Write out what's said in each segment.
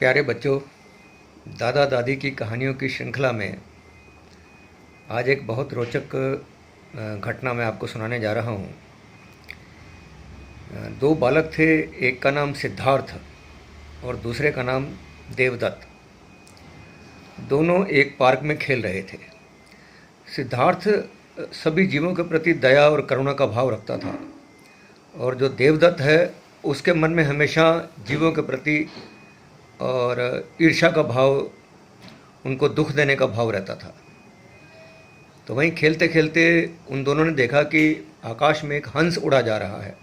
प्यारे बच्चों, दादा दादी की कहानियों की श्रृंखला में आज एक बहुत रोचक घटना मैं आपको सुनाने जा रहा हूँ। दो बालक थे, एक का नाम सिद्धार्थ और दूसरे का नाम देवदत्त। दोनों एक पार्क में खेल रहे थे। सिद्धार्थ सभी जीवों के प्रति दया और करुणा का भाव रखता था और जो देवदत्त है उसके मन में हमेशा जीवों के प्रति और ईर्ष्या का भाव, उनको दुख देने का भाव रहता था। तो वहीं खेलते खेलते उन दोनों ने देखा कि आकाश में एक हंस उड़ा जा रहा है।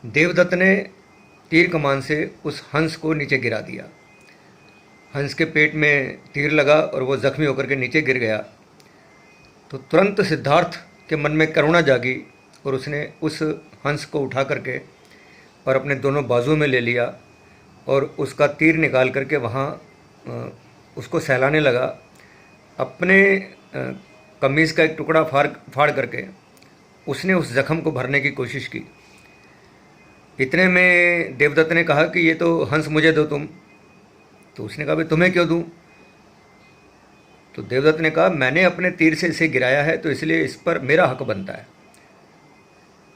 देवदत्त ने तीर कमान से उस हंस को नीचे गिरा दिया। हंस के पेट में तीर लगा और वो जख्मी होकर के नीचे गिर गया। तो तुरंत सिद्धार्थ के मन में करुणा जागी और उसने उस हंस को उठा करके और अपने दोनों बाजुओं में ले लिया और उसका तीर निकाल करके वहाँ उसको सहलाने लगा। अपने कमीज़ का एक टुकड़ा फाड़ करके उसने उस ज़ख़म को भरने की कोशिश की। इतने में देवदत्त ने कहा कि ये तो हंस मुझे दो तुम। तो उसने कहा, भाई तुम्हें क्यों दूँ? तो देवदत्त ने कहा, मैंने अपने तीर से इसे गिराया है तो इसलिए इस पर मेरा हक बनता है।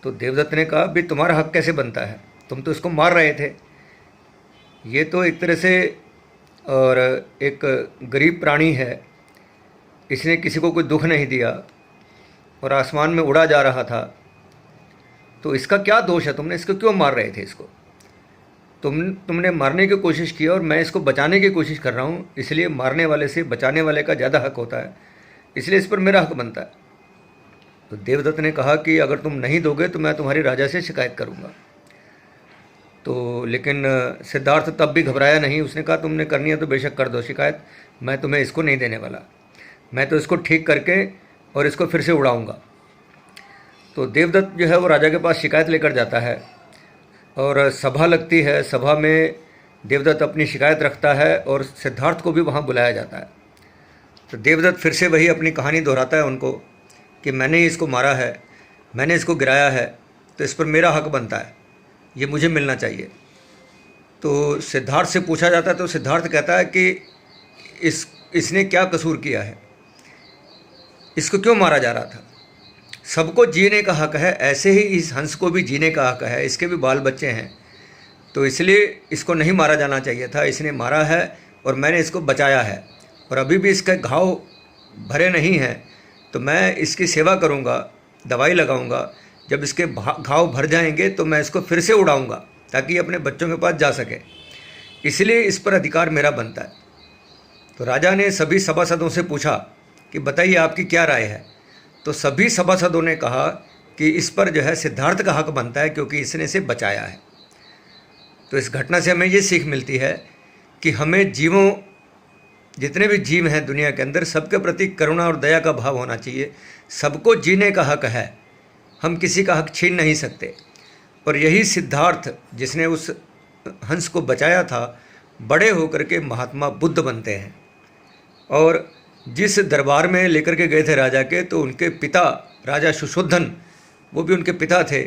तो देवदत्त ने कहा, भाई तुम्हारा हक कैसे बनता है? तुम तो इसको मार रहे थे। ये तो एक तरह से और एक गरीब प्राणी है, इसने किसी को कोई दुख नहीं दिया और आसमान में उड़ा जा रहा था, तो इसका क्या दोष है? तुमने इसको क्यों मार रहे थे? इसको तुमने मारने की कोशिश की और मैं इसको बचाने की कोशिश कर रहा हूँ, इसलिए मारने वाले से बचाने वाले का ज़्यादा हक होता है, इसलिए इस पर मेरा हक बनता है। तो देवदत्त ने कहा कि अगर तुम नहीं दोगे तो मैं तुम्हारी राजा से शिकायत करूँगा। तो लेकिन सिद्धार्थ तब भी घबराया नहीं। उसने कहा, तुमने करनी है तो बेशक कर दो शिकायत, मैं तुम्हें इसको नहीं देने वाला, मैं तो इसको ठीक करके और इसको फिर से उड़ाऊंगा। तो देवदत्त जो है वो राजा के पास शिकायत लेकर जाता है और सभा लगती है। सभा में देवदत्त अपनी शिकायत रखता है और सिद्धार्थ को भी वहाँ बुलाया जाता है। तो देवदत्त फिर से वही अपनी कहानी दोहराता है उनको कि मैंने ही इसको मारा है, मैंने इसको गिराया है, तो इस पर मेरा हक बनता है, ये मुझे मिलना चाहिए। तो सिद्धार्थ से पूछा जाता है तो सिद्धार्थ कहता है कि इसने क्या कसूर किया है, इसको क्यों मारा जा रहा था? सबको जीने का हक है, ऐसे ही इस हंस को भी जीने का हक है, इसके भी बाल बच्चे हैं, तो इसलिए इसको नहीं मारा जाना चाहिए था। इसने मारा है और मैंने इसको बचाया है और अभी भी इसके घाव भरे नहीं हैं, तो मैं इसकी सेवा करूँगा, दवाई लगाऊँगा। जब इसके घाव भर जाएंगे तो मैं इसको फिर से उड़ाऊँगा ताकि अपने बच्चों के पास जा सके, इसलिए इस पर अधिकार मेरा बनता है। तो राजा ने सभी सभासदों से पूछा कि बताइए आपकी क्या राय है? तो सभी सभासदों ने कहा कि इस पर जो है सिद्धार्थ का हक बनता है क्योंकि इसने इसे बचाया है। तो इस घटना से हमें ये सीख मिलती है कि हमें जीवों, जितने भी जीव हैं दुनिया के अंदर, सबके प्रति करुणा और दया का भाव होना चाहिए। सबको जीने का हक है, हम किसी का हक छीन नहीं सकते। और यही सिद्धार्थ जिसने उस हंस को बचाया था, बड़े होकर के महात्मा बुद्ध बनते हैं। और जिस दरबार में लेकर के गए थे राजा के, तो उनके पिता राजा सुशोधन, वो भी उनके पिता थे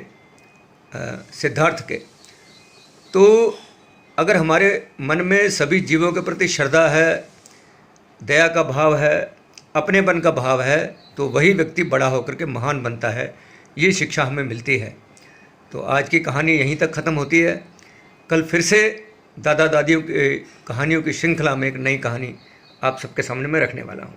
सिद्धार्थ के। तो अगर हमारे मन में सभी जीवों के प्रति श्रद्धा है, दया का भाव है, अपनेपन का भाव है, तो वही व्यक्ति बड़ा होकर के महान बनता है। ये शिक्षा हमें मिलती है। तो आज की कहानी यहीं तक ख़त्म होती है। कल फिर से दादा दादियों की कहानियों की श्रृंखला में एक नई कहानी आप सबके सामने में रखने वाला हूँ।